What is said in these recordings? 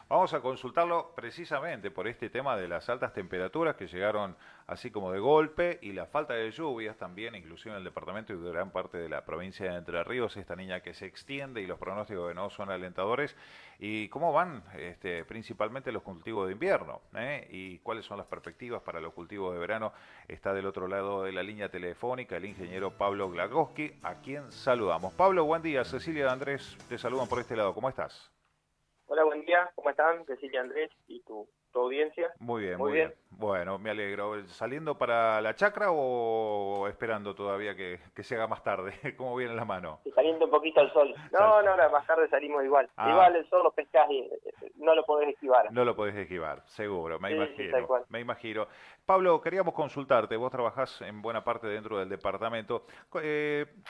Vamos a consultarlo precisamente por este tema de las altas temperaturas que llegaron así como de golpe y la falta de lluvias también, inclusive en el departamento y gran parte de la provincia de Entre Ríos, esta niña que se extiende y los pronósticos que no son alentadores. ¿Y cómo van principalmente los cultivos de invierno? ¿Y cuáles son las perspectivas para los cultivos de verano? Está del otro lado de la línea telefónica el ingeniero Pablo Glagowski, a quien saludamos. Pablo, buen día. Cecilia y Andrés te saludan por este lado. ¿Cómo estás? Hola, buen día, ¿cómo están? Cecilia, Andrés y tu audiencia. Muy bien, Muy muy bien. bien. Bueno, me alegro. ¿Saliendo para la chacra o esperando todavía que se haga más tarde? ¿Cómo viene la mano? Y saliendo un poquito al sol. Sal- No, más tarde salimos igual. Ah, Igual el sol lo pescás y no lo podés esquivar. no lo podés esquivar, seguro, me Sí, tal imagino, cual. me imagino. Pablo, queríamos consultarte, vos trabajás en buena parte dentro del departamento.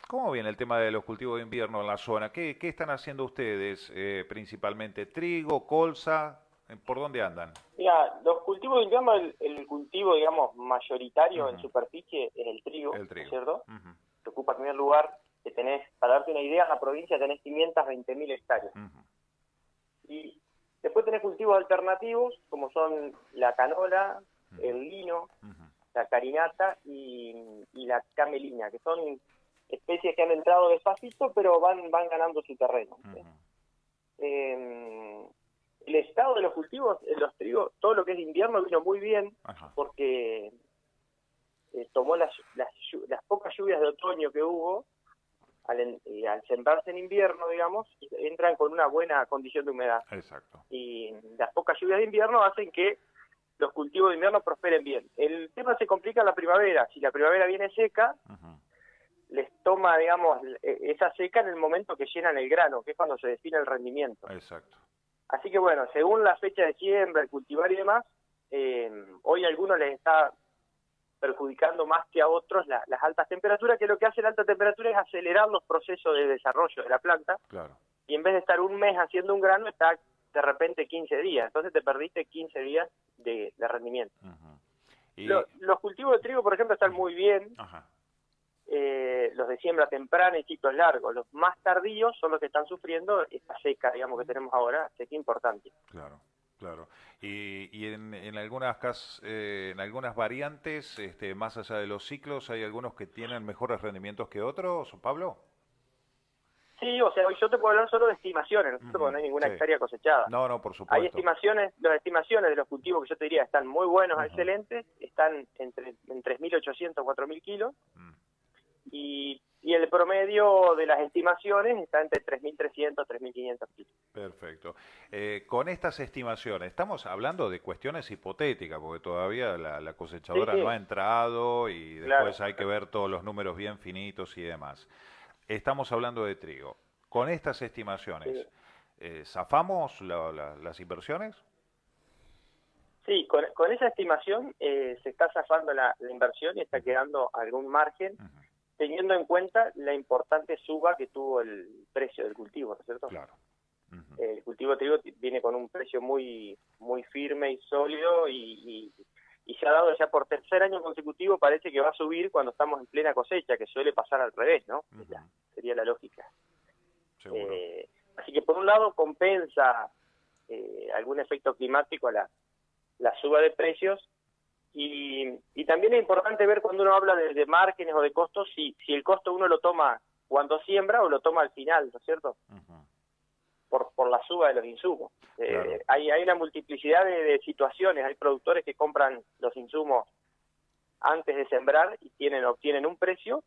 ¿Cómo viene el tema de los cultivos de invierno en la zona? ¿Qué están haciendo ustedes principalmente? ¿Trigo, colza? ¿Por dónde andan? Mira, los cultivos de invierno, el cultivo, digamos, mayoritario en Ujú. superficie es el trigo, El ¿no es trigo. cierto? Ujú, Que ocupa el primer lugar, que tenés, para darte una idea, en la provincia tenés 520.000 hectáreas. ujú, Y después tenés cultivos alternativos, como son la canola, ujú, el lino, ujú, la carinata y la camelina, que son especies que han entrado despacito, pero van ganando su terreno. ¿Sí? ujú. El estado de los cultivos, los trigos, todo lo que es invierno vino muy bien, Ajá. porque tomó las pocas lluvias de otoño que hubo, al sembrarse en invierno, digamos, entran con una buena condición de humedad. Exacto. Y las pocas lluvias de invierno hacen que los cultivos de invierno prosperen bien. El tema se complica en la primavera. Si la primavera viene seca, Ujú, les toma, digamos, esa seca en el momento que llenan el grano, que es cuando se define el rendimiento. exacto. Así que bueno, según la fecha de siembra, el cultivar y demás, hoy a algunos les está perjudicando más que a otros las altas temperaturas, que lo que hace la alta temperatura es acelerar los procesos de desarrollo de la planta, Claro. y en vez de estar un mes haciendo un grano, está de repente 15 días. Entonces te perdiste 15 días de rendimiento. Ujú. Y, Los cultivos de trigo, por ejemplo, están ujú, muy bien, ajá. los de siembra temprana y ciclos largos. Los más tardíos son los que están sufriendo esta seca, digamos, que tenemos ahora, seca importante. Claro, claro. Y en algunas en algunas variantes, más allá de los ciclos, hay algunos que tienen mejores rendimientos que otros, Pablo. Sí, o sea, hoy yo te puedo hablar solo de estimaciones, ¿no es cierto? Ujú, Porque no hay ninguna sí. hectárea cosechada. No, no, por Hay supuesto. estimaciones, las estimaciones de los cultivos que yo te diría están muy buenos a Ujú, excelentes, están en 3.800, 4.000 kilos, mm, y el promedio de las estimaciones está entre 3.300, 3.500 kilos. perfecto. Con estas estimaciones, estamos hablando de cuestiones hipotéticas, porque todavía la Sí, cosechadora no ha sí, entrado y claro. después hay que ver todos los números bien finitos y demás. Estamos hablando de trigo. Con estas estimaciones, Sí, ¿zafamos las inversiones? sí, con esa estimación se está zafando la inversión y está Ujú, quedando algún margen, ujú, teniendo en cuenta la importante suba que tuvo el precio del cultivo, ¿no es cierto? claro. Ujú, El cultivo de trigo viene con un precio muy firme y sólido y se ha dado ya por tercer año consecutivo, parece que va a subir cuando estamos en plena cosecha, que suele pasar al revés, ¿no? ujú, Sería la lógica. seguro. Así que por un lado compensa algún efecto climático a la suba de precios y también es importante ver cuando uno habla de márgenes o de costos, si el costo uno lo toma cuando siembra o lo toma al final, ¿no es cierto? Ujú, Por la suba de los insumos. claro. Hay una multiplicidad de situaciones, hay productores que compran los insumos antes de sembrar y obtienen un precio,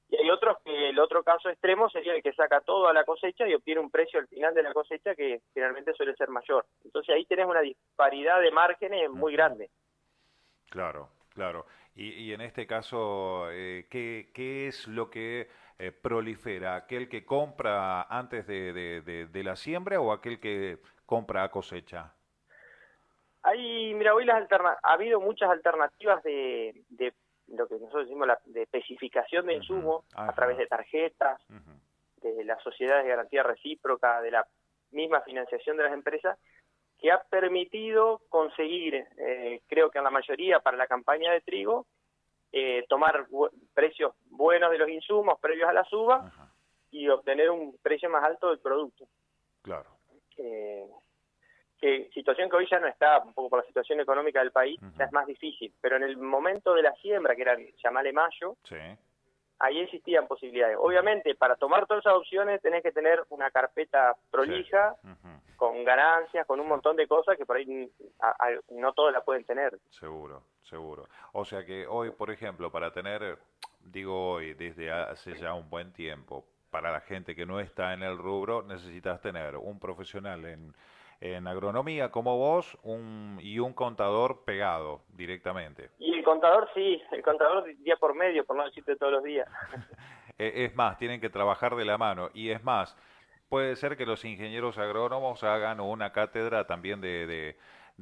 y hay otros que el otro caso extremo sería el que saca todo a la cosecha y obtiene un precio al final de la cosecha que generalmente suele ser mayor. Entonces ahí tenés una disparidad de márgenes muy Ujú, grande. claro, claro. Y en este caso, ¿qué es lo que prolifera? ¿Aquel que compra antes de la siembra o aquel que compra a cosecha? Mira, hoy ha habido muchas alternativas de lo que nosotros decimos de especificación de Ujú, insumos a través ajá. de tarjetas, Ujú, de las sociedades de garantía recíproca, de la misma financiación de las empresas, que ha permitido conseguir, creo que en la mayoría para la campaña de trigo, tomar precios buenos de los insumos previos a la suba ajá. y obtener un precio más alto del producto. Claro. Eh, que situación que hoy ya no está, un poco por la situación económica del país, ya es más difícil, pero en el momento de la siembra, que era, llamarle mayo, Sí. ahí existían posibilidades. Obviamente, para tomar todas esas opciones tenés que tener una carpeta prolija, Sí. con ganancias, con un montón de cosas que por ahí no todos la pueden tener. Seguro, seguro. O sea que hoy, por ejemplo, para tener, digo hoy, desde hace ya un buen tiempo, para la gente que no está en el rubro, necesitas tener un profesional en agronomía como vos y un contador pegado directamente. Y el contador sí, el contador día por medio, por no decirte todos los días. Es más, tienen que trabajar de la mano. Y es más, puede ser que los ingenieros agrónomos hagan una cátedra también de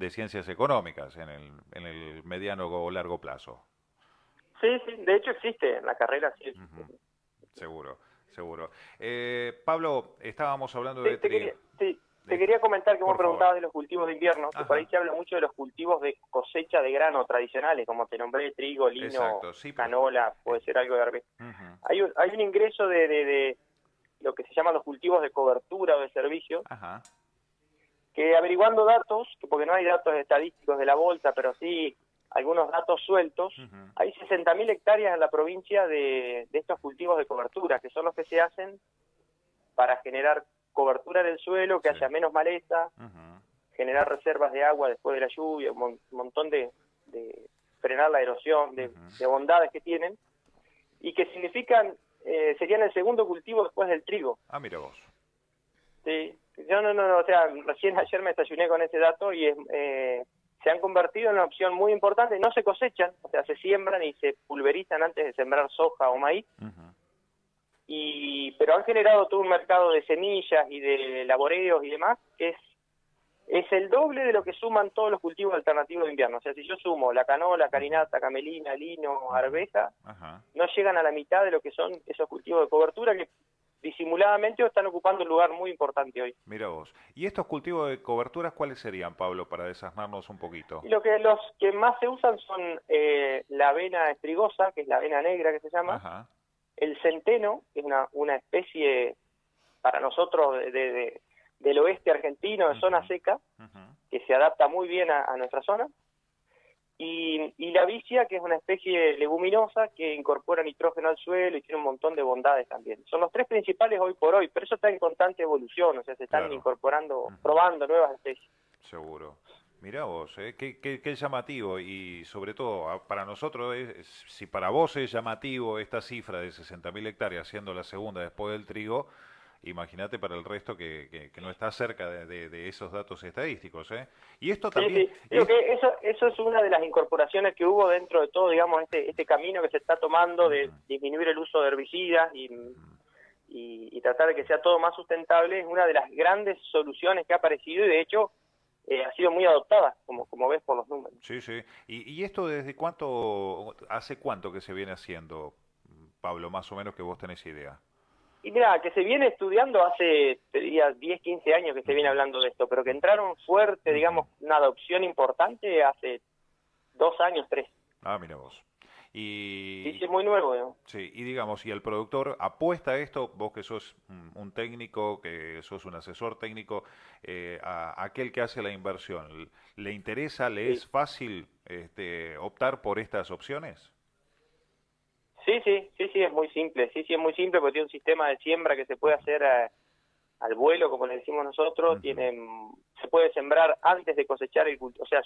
ciencias económicas en el mediano o largo plazo. Sí, sí, de hecho existe en la carrera, sí. Ujú. Seguro, seguro. Pablo, estábamos hablando de Te trigo. quería, te quería comentar que vos Por favor. preguntabas de los cultivos de invierno, que por Ajá. ahí se habla mucho de los cultivos de cosecha de grano tradicionales, como te nombré, trigo, lino, Exacto, sí, pero... canola, puede ser algo de arveja. Ujú. Hay un ingreso de lo que se llaman los cultivos de cobertura o de servicio, Ajá. que averiguando datos, porque no hay datos estadísticos de la bolsa, pero sí algunos datos sueltos, Ujú. hay 60.000 hectáreas en la provincia de estos cultivos de cobertura, que son los que se hacen para generar cobertura del suelo, que Sí. haya menos maleza, Ujú. generar reservas de agua después de la lluvia, un montón de frenar la erosión, Ujú. de bondades que tienen, y que significan, serían el segundo cultivo después del trigo. Ah, mira vos. Sí, yo no, o sea, recién ayer me desayuné con ese dato y se han convertido en una opción muy importante. No se cosechan, o sea, se siembran y se pulverizan antes de sembrar soja o maíz, Ujú. pero han generado todo un mercado de semillas y de laboreos y demás, que es el doble de lo que suman todos los cultivos alternativos de invierno. O sea, si yo sumo la canola, carinata, camelina, lino, arveja, Ajá. no llegan a la mitad de lo que son esos cultivos de cobertura que disimuladamente están ocupando un lugar muy importante hoy. Mira vos. ¿Y estos cultivos de coberturas cuáles serían, Pablo, para desasnarnos un poquito? Y los que más se usan son la avena estrigosa, que es la avena negra que se llama, Ajá. el centeno, que es una especie para nosotros del oeste argentino, de zona Ujú. seca, Ujú. que se adapta muy bien a nuestra zona, y la vicia, que es una especie leguminosa que incorpora nitrógeno al suelo y tiene un montón de bondades también. Son los tres principales hoy por hoy, pero eso está en constante evolución, o sea, se están Claro. incorporando, Ujú. probando nuevas especies. Seguro. Mirá vos, qué llamativo y sobre todo para nosotros, si para vos es llamativo esta cifra de 60.000 hectáreas siendo la segunda después del trigo, imagínate para el resto que no está cerca de esos datos estadísticos, ¿eh? Y esto Sí, también, sí, digo que eso es una de las incorporaciones que hubo dentro de todo, digamos, este camino que se está tomando de Ujú. disminuir el uso de herbicidas y tratar de que sea todo más sustentable, es una de las grandes soluciones que ha aparecido y de hecho ha sido muy adoptada, como ves por los números. Sí, sí. ¿Y esto desde hace cuánto que se viene haciendo, Pablo, más o menos que vos tenés idea? Y mira, que se viene estudiando hace, te diría, 10, 15 años que se viene Ujú. hablando de esto, pero que entraron fuerte, Ujú. digamos, una adopción importante hace 2 años, 3. Ah, mira vos. Sí, Y, sí, es muy nuevo, ¿no? sí, y digamos, si el productor apuesta a esto, vos que sos un técnico, que sos un asesor técnico, a aquel que hace la inversión, ¿le interesa, le Sí. es fácil optar por estas opciones? Sí, es muy simple, sí, es muy simple porque tiene un sistema de siembra que se puede hacer al vuelo, como le decimos nosotros, Ujú. se puede sembrar antes de cosechar el cultivo, o sea,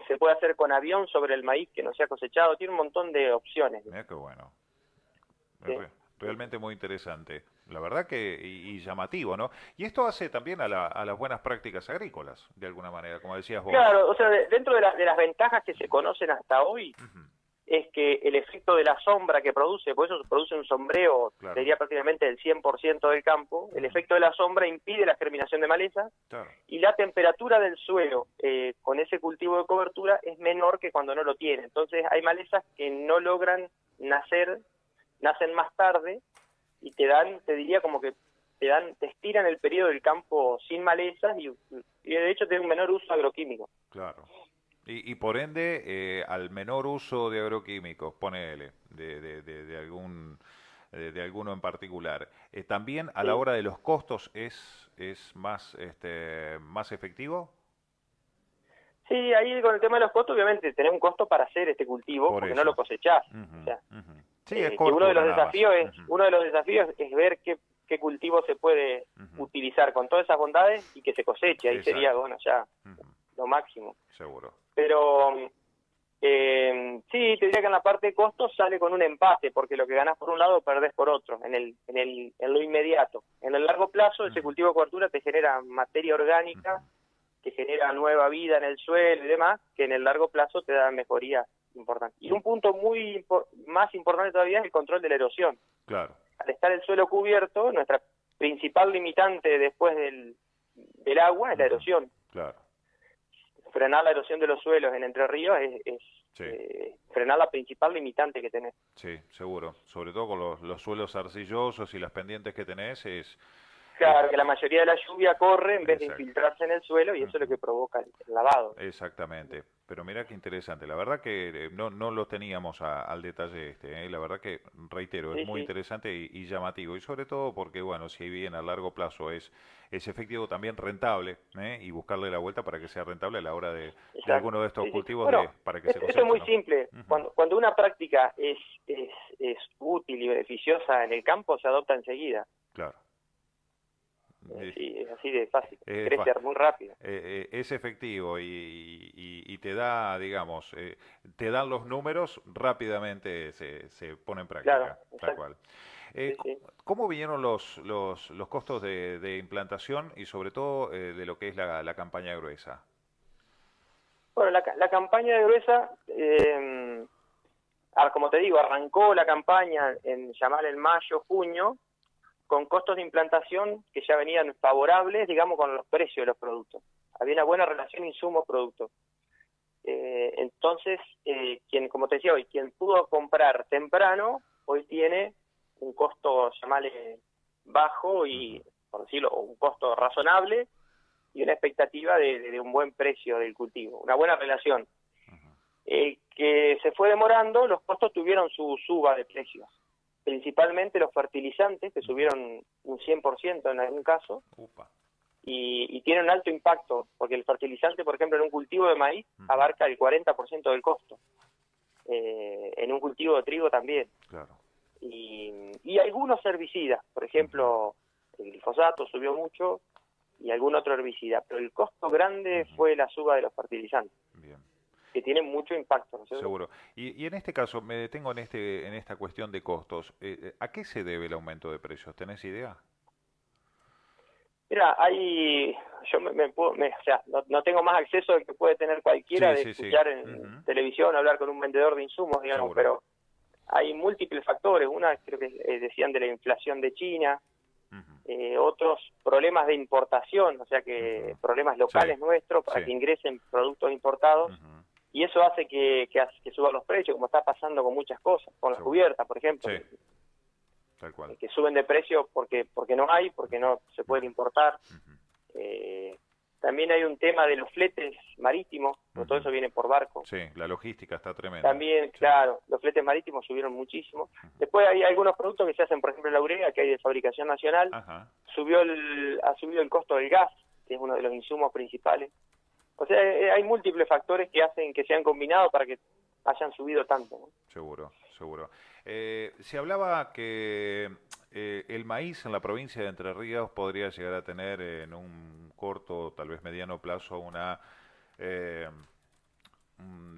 se puede hacer con avión sobre el maíz que no se ha cosechado, tiene un montón de opciones. Mira qué bueno. Es Sí, sí. realmente muy interesante. La verdad que, y llamativo, ¿no? Y esto hace también a las buenas prácticas agrícolas, de alguna manera, como decías vos. Claro, o sea, dentro de las ventajas que se conocen hasta hoy, Ujú. es que el efecto de la sombra que produce, por eso produce un sombreo, Claro, sería prácticamente el 100% del campo, el efecto de la sombra impide la germinación de maleza claro. y la temperatura del suelo con ese cultivo de cobertura es menor que cuando no lo tiene. Entonces hay malezas que no logran nacer, nacen más tarde y te diría como que te estiran el periodo del campo sin malezas y de hecho tiene un menor uso agroquímico. Claro. Y por ende, al menor uso de agroquímicos, ponele, de algún de alguno en particular. También a la hora de los costos es más, más efectivo. Sí, ahí con el tema de los costos, obviamente tenés un costo para hacer este cultivo, Por porque no lo eso. cosechás. Ujú, O sea, ujú. Sí, es que uno de los cortura nada más. desafíos es, Ujú, uno de los desafíos es ver qué cultivo se puede ujú. utilizar con todas esas bondades y que se coseche. Ahí sería, Exacto. bueno, ya Ujú, lo máximo. seguro. Pero sí, te diría que en la parte de costos sale con un empate, porque lo que ganás por un lado perdés por otro, en lo inmediato. En el largo plazo, ese Ujú, cultivo de cobertura te genera materia orgánica, ujú. que genera nueva vida en el suelo y demás, que en el largo plazo te da mejoría importante. Y un punto más importante todavía es el control de la erosión. Claro. Al estar el suelo cubierto, nuestra principal limitante después del agua es la Ujú, erosión. claro. Frenar la erosión de los suelos en Entre Ríos es Sí. frenar la principal limitante que tenés. Sí, seguro. Sobre todo con los suelos arcillosos y las pendientes que tenés es Claro, que la mayoría de la lluvia corre en vez de exacto. infiltrarse en el suelo y eso es lo Ujú, que provoca el lavado. exactamente. Pero mira qué interesante. La verdad que no lo teníamos al detalle La verdad que, reitero, es Sí, muy sí, interesante y llamativo. Y sobre todo porque, bueno, si bien a largo plazo es efectivo, también rentable, y buscarle la vuelta para que sea rentable a la hora de exacto. alguno de estos Sí, sí. cultivos Bueno, para que se esto es coseche, muy ¿no? simple. Ujú, Cuando una práctica es útil y beneficiosa en el campo, se adopta enseguida. claro. Es, Sí, es así de fácil. es fa- Crece muy rápido. es efectivo y te da, digamos, te dan los números, rápidamente se pone en Claro, práctica, tal exacto. cual. Sí, sí. ¿Cómo vinieron los costos de implantación y sobre todo de lo que es la campaña gruesa? Bueno, la campaña de Gruesa, como te digo, arrancó la campaña en llamar en mayo, junio, con costos de implantación que ya venían favorables, digamos, con los precios de los productos. Había una buena relación insumo-producto. Entonces, como te decía hoy, quien pudo comprar temprano, hoy tiene un costo, llamarle, bajo Ujú, y, por decirlo, un costo razonable y una expectativa de un buen precio del cultivo, una buena relación. ujú. Que se fue demorando, los costos tuvieron su suba de precios, principalmente los fertilizantes, que subieron un 100% en algún caso, Upa. y tienen un alto impacto, porque el fertilizante, por ejemplo, en un cultivo de maíz Ujú, abarca el 40% del costo, en un cultivo de trigo también. claro. Y algunos herbicidas, por Ujú, ejemplo, el glifosato subió mucho y algún otro herbicida, pero el costo grande ujú. fue la suba de los fertilizantes, Bien. que tienen mucho impacto, ¿no es cierto? Seguro. Y en este caso, me detengo en esta cuestión de costos. ¿A qué se debe el aumento de precios? ¿Tenés idea? Mira, yo o sea, no tengo más acceso al que puede tener cualquiera Sí, de sí, sí. escuchar en Ujú, televisión, hablar con un vendedor de insumos, digamos, seguro. pero hay múltiples factores. Una, creo que decían de la inflación de China, Ujú, otros problemas de importación, o sea que ujú. problemas Sí, locales nuestros sí. para que ingresen productos importados, Ujú, y eso hace que suban los precios, como está pasando con muchas cosas, con las seguro. cubiertas, por ejemplo, Sí, tal cual. que suben de precio porque no hay, porque no se pueden Ujú, importar. ujú, Eh, También hay un tema de los fletes marítimos, porque todo ujú. eso viene por barco. Sí, la logística está tremenda. También, Sí. claro, los fletes marítimos subieron muchísimo. Después hay algunos productos que se hacen, por ejemplo, en la urea, que hay de fabricación nacional. Ajá. Ha subido el costo del gas, que es uno de los insumos principales. O sea, hay múltiples factores que hacen que se han combinado para que hayan subido tanto, ¿no? Seguro, seguro. Se hablaba que el maíz en la provincia de Entre Ríos podría llegar a tener en un corto, tal vez mediano plazo, eh,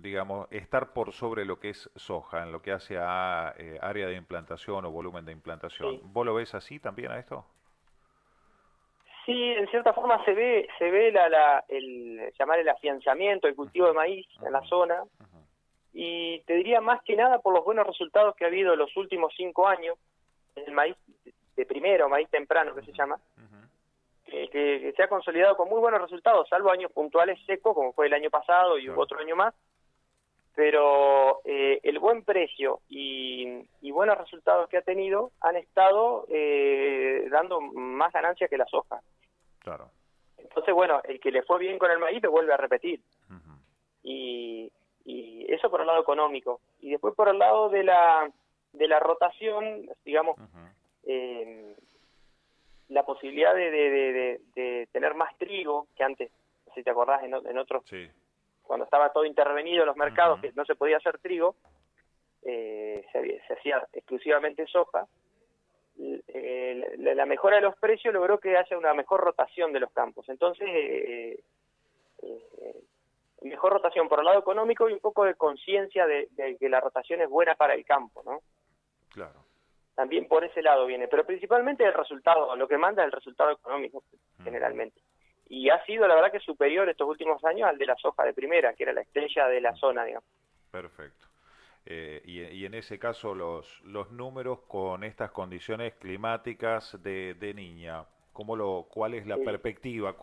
digamos, estar por sobre lo que es soja, en lo que hace a área de implantación o volumen de implantación. Sí. ¿Vos lo ves así también a esto? Sí, en cierta forma se ve llamar el afianzamiento, el cultivo de maíz en la Ujú, zona, ujú, y te diría más que nada por los buenos resultados que ha habido en los últimos 5 años en el maíz de primero, maíz temprano que se llama, ujú, que se ha consolidado con muy buenos resultados, salvo años puntuales secos, como fue el año pasado y hubo claro, otro año más, pero el buen precio y buenos resultados que ha tenido han estado dando más ganancias que la soja. claro. Entonces, bueno, el que le fue bien con el maíz lo vuelve a repetir. Ujú, Y eso por el lado económico. Y después por el lado de la de la rotación, digamos, la posibilidad de tener más trigo, que antes, no sé si te acordás, en otros, Sí. cuando estaba todo intervenido en los mercados, que no se podía hacer trigo, se hacía exclusivamente soja. La mejora de los precios logró que haya una mejor rotación de los campos. Entonces, mejor rotación por el lado económico y un poco de conciencia de que la rotación es buena para el campo, ¿no? Claro. También por ese lado viene, pero principalmente el resultado, lo que manda es el resultado económico, generalmente. Y ha sido, la verdad, que superior estos últimos años al de la soja de primera, que era la estrella de la zona, digamos. Perfecto. Y en ese caso los números con estas condiciones climáticas de Niña, ¿cuál es la perspectiva?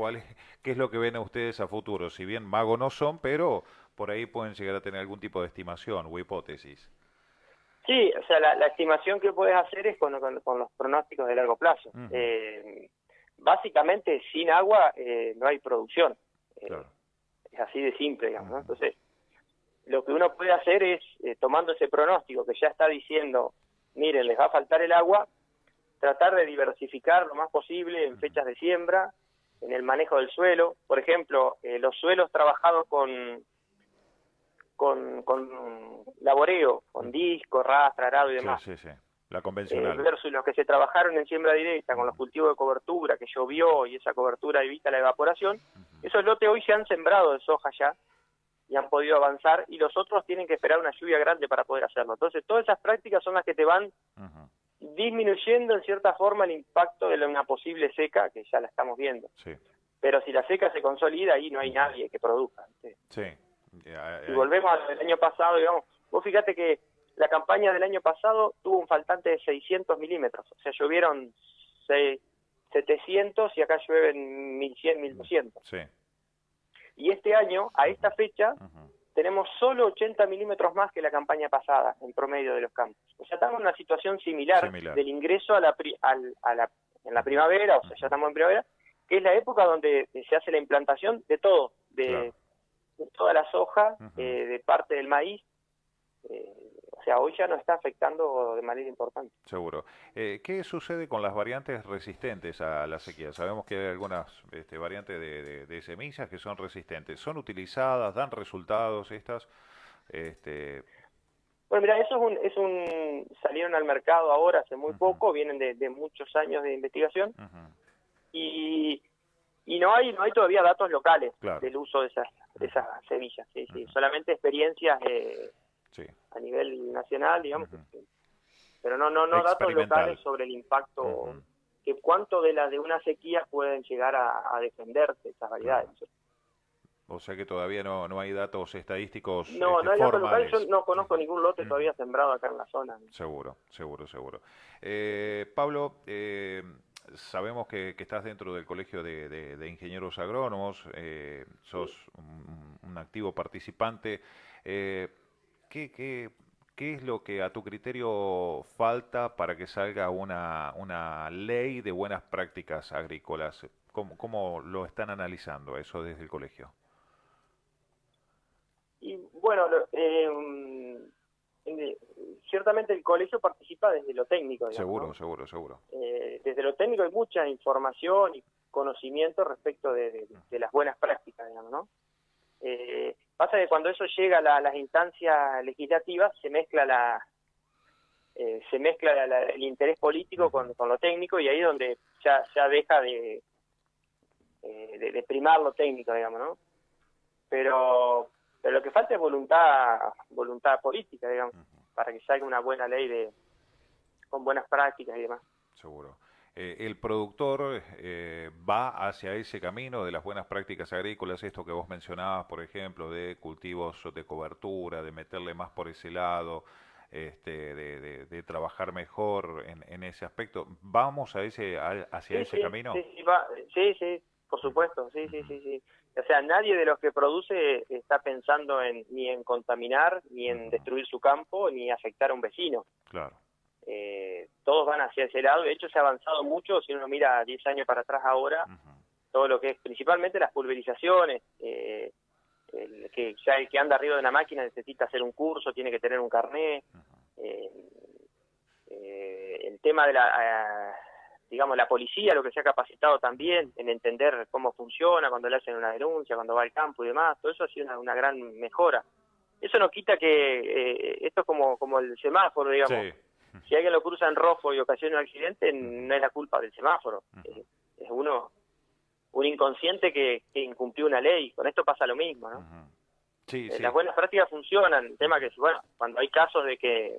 ¿Qué es lo que ven a ustedes a futuro? Si bien magos no son, pero por ahí pueden llegar a tener algún tipo de estimación o hipótesis. Sí, o sea, la estimación que puedes hacer es con los pronósticos de largo plazo. Básicamente, sin agua no hay producción. Claro. Es así de simple, digamos, ¿no? Entonces, lo que uno puede hacer es, tomando ese pronóstico que ya está diciendo, miren, les va a faltar el agua, tratar de diversificar lo más posible en fechas de siembra, en el manejo del suelo. Por ejemplo, los suelos trabajados con laboreo, con disco, rastra, arado y demás. Sí. La convencional. Versus los que se trabajaron en siembra directa, con los cultivos de cobertura, que llovió y esa cobertura evita la evaporación. Esos lotes hoy se han sembrado de soja ya y han podido avanzar, y los otros tienen que esperar una lluvia grande para poder hacerlo. Entonces, todas esas prácticas son las que te van disminuyendo en cierta forma el impacto de una posible seca, que ya la estamos viendo. Sí. Pero si la seca se consolida, ahí no hay nadie que produzca. Sí. Y volvemos al año pasado, digamos, vos fíjate que la campaña del año pasado tuvo un faltante de 600 milímetros, o sea, llovieron 700 y acá llueven 1100, 1200. Sí. Y este año, a esta fecha, tenemos solo 80 milímetros más que la campaña pasada, en promedio de los campos. O sea, estamos en una situación similar. Del ingreso en la primavera, o sea, ya estamos en primavera, que es la época donde se hace la implantación de todo, de toda la soja, de parte del maíz. O sea, hoy ya nos está afectando de manera importante. Seguro. ¿Qué sucede con las variantes resistentes a la sequía? Sabemos que hay algunas variantes de semillas que son resistentes. ¿Son utilizadas? ¿Dan resultados estas? Bueno, mira, eso salieron al mercado ahora hace muy poco, vienen de muchos años de investigación, y no hay todavía datos locales del uso de esas semillas, solamente experiencias a nivel nacional, digamos, pero no datos locales sobre el impacto, que cuánto de una sequía pueden llegar a defenderse esas variedades. O sea que todavía no hay datos estadísticos no hay datos formales. locales, yo no conozco ningún lote todavía sembrado acá en la zona. Seguro. Pablo, sabemos que estás dentro del Colegio de Ingenieros Agrónomos, sos un activo participante. ¿Qué es lo que a tu criterio falta para que salga una ley de buenas prácticas agrícolas? ¿Cómo lo están analizando eso desde el colegio? Y bueno, ciertamente el colegio participa desde lo técnico, digamos, Seguro. Desde lo técnico hay mucha información y conocimiento respecto de las buenas prácticas, digamos, ¿no? Pasa que cuando eso llega a las instancias legislativas se mezcla el interés político con lo técnico, y ahí es donde ya deja de primar lo técnico, digamos, ¿no? Pero lo que falta es voluntad política, digamos, para que salga una buena ley con buenas prácticas y demás. Seguro. El productor va hacia ese camino de las buenas prácticas agrícolas, esto que vos mencionabas, por ejemplo, de cultivos de cobertura, de meterle más por ese lado, de trabajar mejor en ese aspecto. ¿Vamos hacia ese camino? Sí, por supuesto, sí. O sea, nadie de los que produce está pensando ni en contaminar, ni en destruir su campo, ni afectar a un vecino. Claro. Todos van hacia ese lado. De hecho, se ha avanzado mucho. Si uno mira 10 años para atrás ahora, todo lo que es principalmente las pulverizaciones, el que anda arriba de una máquina necesita hacer un curso, tiene que tener un carnet. El tema de digamos, la policía, lo que se ha capacitado también en entender cómo funciona, cuando le hacen una denuncia, cuando va al campo y demás, todo eso ha sido una gran mejora. Eso no quita que esto es como el semáforo, digamos. Sí. Si alguien lo cruza en rojo y ocasiona un accidente, no es la culpa del semáforo. Es un inconsciente que incumplió una ley. Con esto pasa lo mismo, ¿no? Sí, sí. Las buenas prácticas funcionan. El tema que, bueno, cuando hay casos de que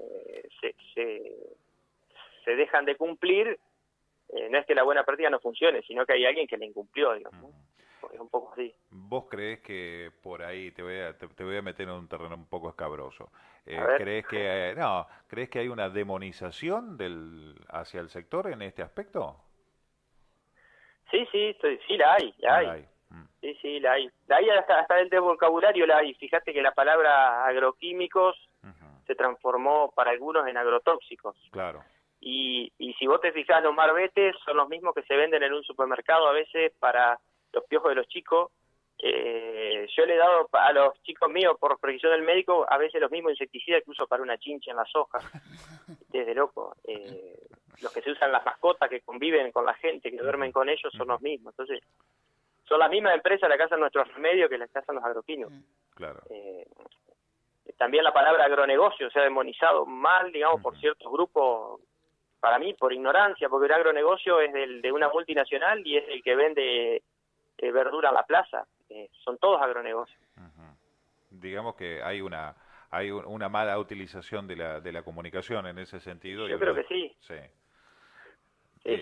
se dejan de cumplir, no es que la buena práctica no funcione, sino que hay alguien que la incumplió, digamos, ¿no? Es un poco así. ¿Vos creés que por ahí te voy a meter en un terreno un poco escabroso? ¿Creés que creés que hay una demonización hacia el sector en este aspecto? Sí, la hay, la hay. Sí, la hay. La hay hasta del vocabulario la hay. Fíjate que la palabra agroquímicos se transformó para algunos en agrotóxicos. Claro. Y si vos te fijás, los marbetes son los mismos que se venden en un supermercado a veces para los piojos de los chicos. Yo le he dado a los chicos míos, por prescripción del médico, a veces los mismos insecticidas que uso para una chincha en las hojas. Desde loco. Los que se usan las mascotas, que conviven con la gente, que duermen con ellos, son los mismos. Entonces, son las mismas empresas las que hacen nuestros remedios que las que hacen los agroquímicos. Claro. También la palabra agronegocio se ha demonizado mal, digamos, por ciertos grupos, para mí, por ignorancia, porque el agronegocio es de una multinacional y es el que vende verdura en la plaza. Son todos agronegocios. Digamos que hay una mala utilización de la comunicación en ese sentido. Yo creo que sí. Sí.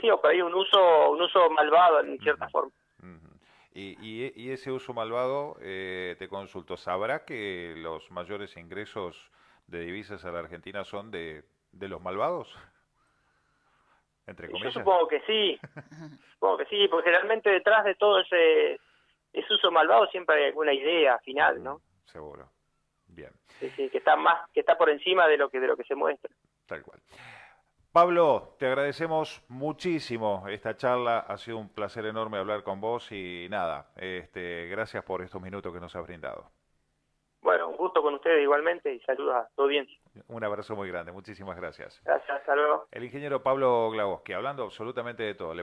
Sí, o por ahí un uso malvado en cierta forma. Y ese uso malvado, te consulto, ¿sabrá que los mayores ingresos de divisas a la Argentina son de los malvados? Entre comillas. Yo supongo que sí, porque generalmente detrás de todo ese uso malvado siempre hay alguna idea final, ¿no? Seguro. Bien. Sí, que está por encima de lo que se muestra. Tal cual. Pablo, te agradecemos muchísimo esta charla, ha sido un placer enorme hablar con vos y nada, gracias por estos minutos que nos has brindado. Bueno, un gusto con ustedes igualmente y saludos a tu audiencia. Un abrazo muy grande, muchísimas gracias. Gracias, hasta luego. El ingeniero Pablo Glavoski, hablando absolutamente de todo.